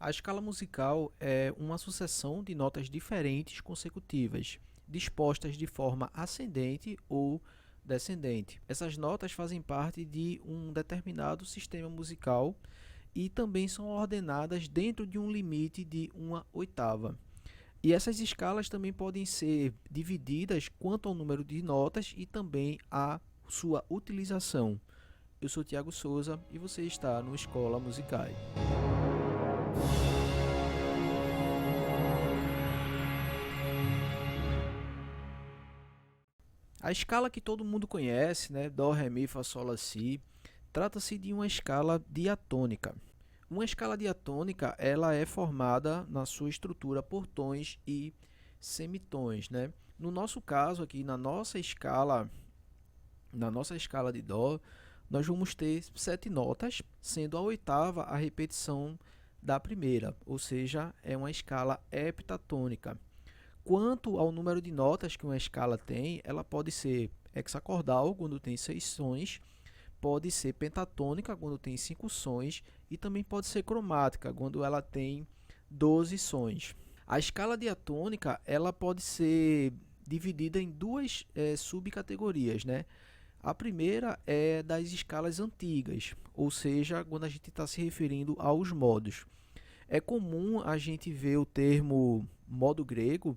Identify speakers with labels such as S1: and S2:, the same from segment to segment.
S1: A escala musical é uma sucessão de notas diferentes consecutivas, dispostas de forma ascendente ou descendente. Essas notas fazem parte de um determinado sistema musical e também são ordenadas dentro de um limite de uma oitava. E essas escalas também podem ser divididas quanto ao número de notas e também a sua utilização. Eu sou Tiago Souza e você está no Escola Musicais. A escala que todo mundo conhece, né, Dó, Ré, Mi, Fá, Sol, Lá, Si, trata-se de uma escala diatônica. Uma escala diatônica, ela é formada na sua estrutura por tons e semitons, né? No nosso caso aqui, na nossa escala de Dó, nós vamos ter 7 notas, sendo a oitava a repetição da primeira, ou seja, é uma escala heptatônica. Quanto ao número de notas que uma escala tem, ela pode ser hexacordal, quando tem 6 sons, pode ser pentatônica, quando tem 5 sons, e também pode ser cromática, quando ela tem 12 sons. A escala diatônica ela pode ser dividida em duas subcategorias, né? A primeira é das escalas antigas, ou seja, quando a gente está se referindo aos modos. É comum a gente ver o termo modo grego,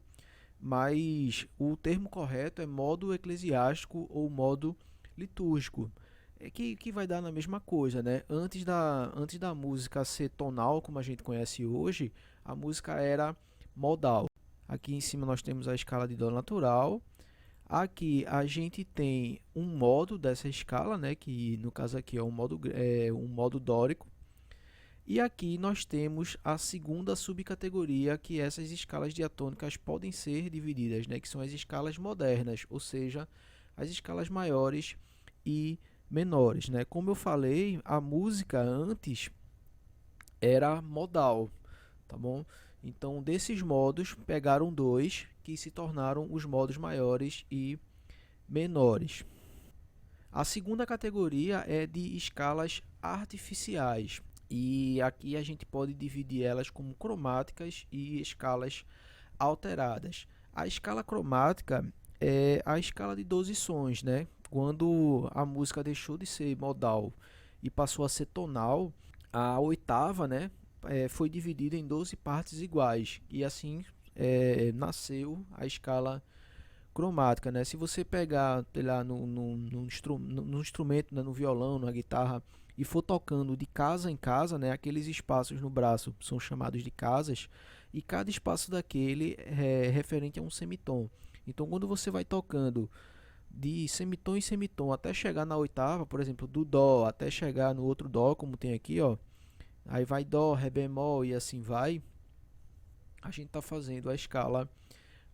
S1: mas o termo correto é modo eclesiástico ou modo litúrgico, que vai dar na mesma coisa, né? Antes da música ser tonal, como a gente conhece hoje, a música era modal. Aqui em cima nós temos a escala de Dó natural. Aqui a gente tem um modo dessa escala, né? Que no caso aqui é um modo dórico. E aqui nós temos a segunda subcategoria, que essas escalas diatônicas podem ser divididas, né, que são as escalas modernas, ou seja, as escalas maiores e menores, né? Como eu falei, a música antes era modal, tá bom? Então, desses modos, pegaram dois que se tornaram os modos maiores e menores. A segunda categoria é de escalas artificiais. E aqui a gente pode dividir elas como cromáticas e escalas alteradas. A escala cromática é a escala de 12 sons, né? Quando a música deixou de ser modal e passou a ser tonal, a oitava, né, foi dividida em 12 partes iguais e assim nasceu a escala cromática, né? Se você pegar, sei lá, no instrumento, né, no violão, na guitarra, e for tocando de casa em casa, né, aqueles espaços no braço são chamados de casas, e cada espaço daquele é referente a um semitom. Então, quando você vai tocando de semitom em semitom até chegar na oitava, por exemplo, do Dó até chegar no outro Dó, como tem aqui, ó, aí vai Dó, Ré bemol e assim vai, a gente está fazendo a escala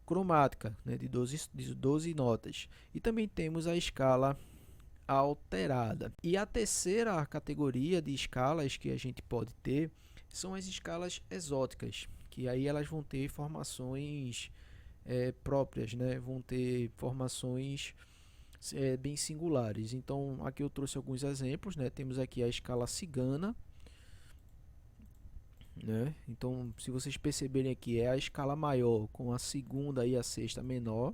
S1: cromática, né, de 12 notas. E também temos a escala alterada. E a terceira categoria de escalas que a gente pode ter são as escalas exóticas, que aí elas vão ter formações próprias, né? Vão ter formações bem singulares. Então, aqui eu trouxe alguns exemplos, né? Temos aqui a escala cigana, né? Então, se vocês perceberem aqui, é a escala maior com a segunda e a sexta menor.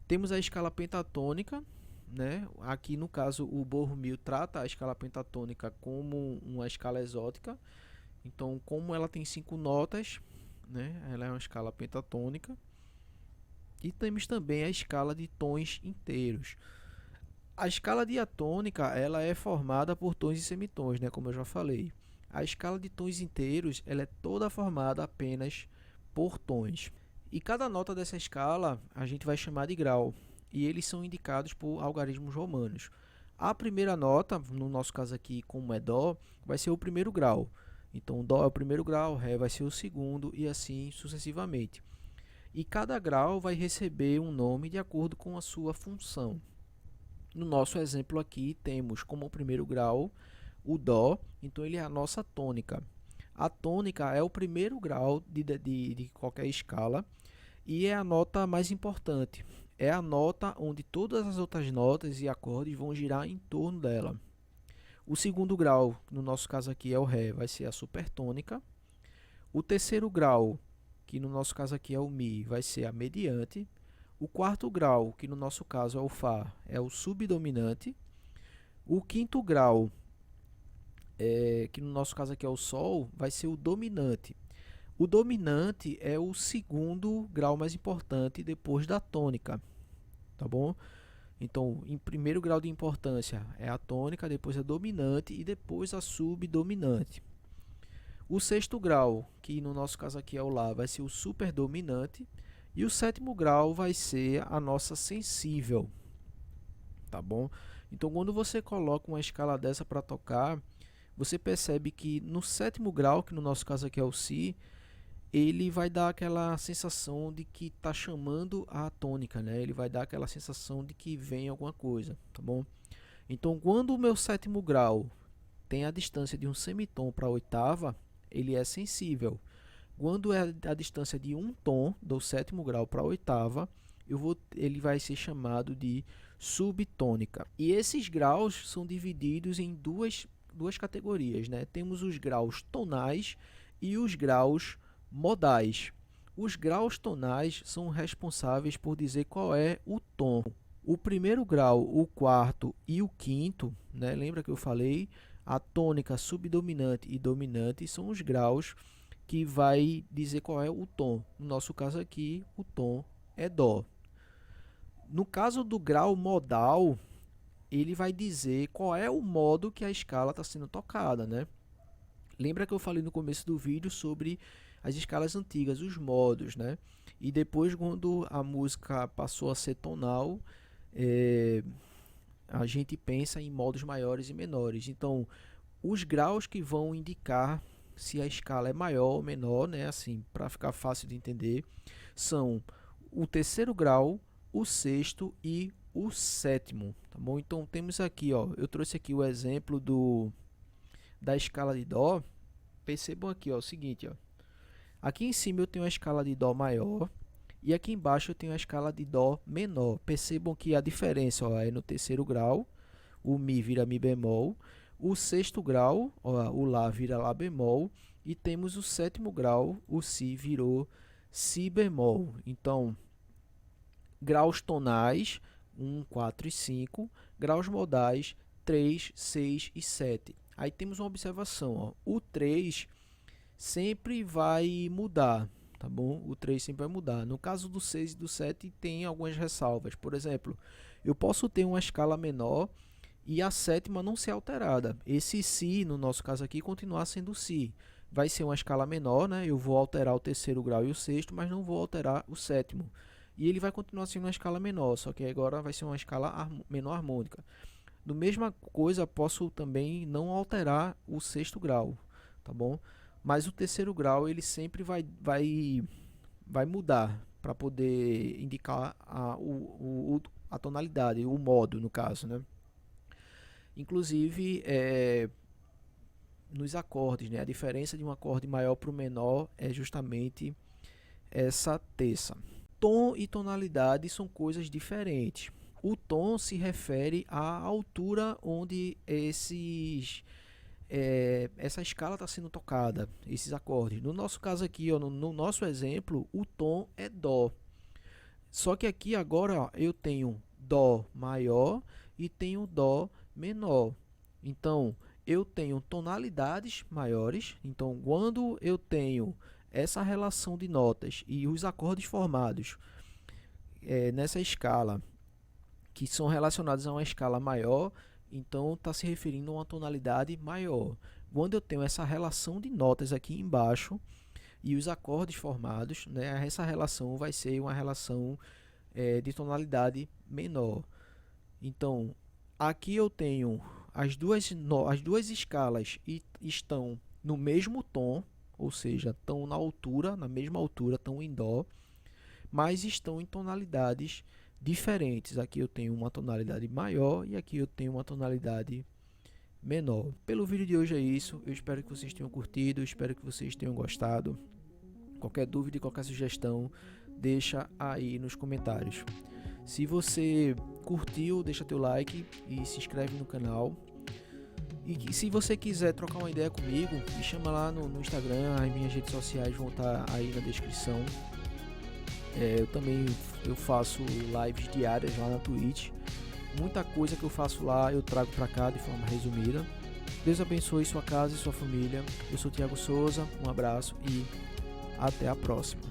S1: Temos a escala pentatônica, né? Aqui no caso o Borromeo trata a escala pentatônica como uma escala exótica. Então, como ela tem 5 notas, né? Ela é uma escala pentatônica. E temos também a escala de tons inteiros. A escala diatônica ela é formada por tons e semitons, né? Como eu já falei. A escala de tons inteiros ela é toda formada apenas por tons. E cada nota dessa escala a gente vai chamar de grau. E eles são indicados por algarismos romanos. A primeira nota, no nosso caso aqui, como é Dó, vai ser o primeiro grau. Então, Dó é o primeiro grau, Ré vai ser o segundo e assim sucessivamente. E cada grau vai receber um nome de acordo com a sua função. No nosso exemplo aqui, temos como primeiro grau o Dó, então ele é a nossa tônica. A tônica é o primeiro grau de qualquer escala e é a nota mais importante. É a nota onde todas as outras notas e acordes vão girar em torno dela. O segundo grau, no nosso caso aqui é o Ré, vai ser a supertônica. O terceiro grau, que no nosso caso aqui é o Mi, vai ser a mediante. O quarto grau, que no nosso caso é o Fá, é o subdominante. O quinto grau, que no nosso caso aqui é o Sol, vai ser o dominante. O dominante é o segundo grau mais importante depois da tônica, tá bom? Então, em primeiro grau de importância é a tônica, depois a dominante e depois a subdominante. O sexto grau, que no nosso caso aqui é o Lá, vai ser o superdominante. E o sétimo grau vai ser a nossa sensível, tá bom? Então, quando você coloca uma escala dessa para tocar, você percebe que no sétimo grau, que no nosso caso aqui é o Si, ele vai dar aquela sensação de que está chamando a tônica, né? Ele vai dar aquela sensação de que vem alguma coisa, tá bom? Então, quando o meu sétimo grau tem a distância de um semitom para a oitava, ele é sensível. Quando é a distância de um tom do sétimo grau para a oitava, ele vai ser chamado de subtônica. E esses graus são divididos em duas categorias, né? Temos os graus tonais e os graus modais. Os graus tonais são responsáveis por dizer qual é o tom. O primeiro grau, o quarto e o quinto, né? Lembra que eu falei? A tônica, subdominante e dominante são os graus que vai dizer qual é o tom. No nosso caso aqui, o tom é Dó. No caso do grau modal, ele vai dizer qual é o modo que a escala está sendo tocada, né? Lembra que eu falei no começo do vídeo sobre as escalas antigas, os modos, né? E depois, quando a música passou a ser tonal, a gente pensa em modos maiores e menores. Então, os graus que vão indicar se a escala é maior ou menor, né? Assim, para ficar fácil de entender, são o terceiro grau, o sexto e o sétimo, tá bom? Então temos aqui, ó, eu trouxe aqui o exemplo da escala de Dó. Percebam aqui, ó, o seguinte, ó. Aqui em cima eu tenho a escala de Dó maior e aqui embaixo eu tenho a escala de Dó menor. Percebam que a diferença, ó, é no terceiro grau, o Mi vira Mi bemol, o sexto grau, ó, o Lá vira Lá bemol, e temos o sétimo grau, o Si virou Si bemol. Então, graus tonais, 1, 4 e 5, graus modais, 3, 6 e 7. Aí temos uma observação, ó, o 3 sempre vai mudar, tá bom? O 3 sempre vai mudar. No caso do 6 e do 7 tem algumas ressalvas. Por exemplo, eu posso ter uma escala menor e a sétima não ser alterada. Esse Si, no nosso caso aqui, continuar sendo Si. Vai ser uma escala menor, né? Eu vou alterar o terceiro grau e o sexto, mas não vou alterar o sétimo. E ele vai continuar sendo uma escala menor, só que agora vai ser uma escala menor harmônica. Do mesma coisa, posso também não alterar o sexto grau, tá bom? Mas o terceiro grau ele sempre vai mudar para poder indicar a tonalidade, o modo no caso, né? Inclusive, nos acordes, né? A diferença de um acorde maior para o menor é justamente essa terça. Tom e tonalidade são coisas diferentes. O tom se refere à altura onde essa escala está sendo tocada, esses acordes. No nosso caso aqui, ó, no nosso exemplo, o tom é Dó. Só que aqui agora, ó, eu tenho Dó maior e tenho Dó menor. Então, eu tenho tonalidades maiores. Então, quando eu tenho essa relação de notas e os acordes formados nessa escala, que são relacionados a uma escala maior, então está se referindo a uma tonalidade maior. Quando eu tenho essa relação de notas aqui embaixo e os acordes formados, né, essa relação vai ser uma relação de tonalidade menor. Então, aqui eu tenho as duas escalas e estão no mesmo tom, ou seja, estão na mesma altura, estão em Dó, mas estão em tonalidades diferentes. Aqui eu tenho uma tonalidade maior e aqui eu tenho uma tonalidade menor. Pelo vídeo de hoje é isso. Eu espero que vocês tenham curtido, eu espero que vocês tenham gostado. Qualquer dúvida e qualquer sugestão, deixa aí nos comentários. Se você curtiu, deixa teu like e se inscreve no canal. E se você quiser trocar uma ideia comigo, me chama lá no Instagram, as minhas redes sociais vão estar aí na descrição. Eu faço lives diárias lá na Twitch. Muita coisa que eu faço lá eu trago para cá de forma resumida. Deus abençoe sua casa e sua família. Eu sou Thiago Souza, um abraço e até a próxima.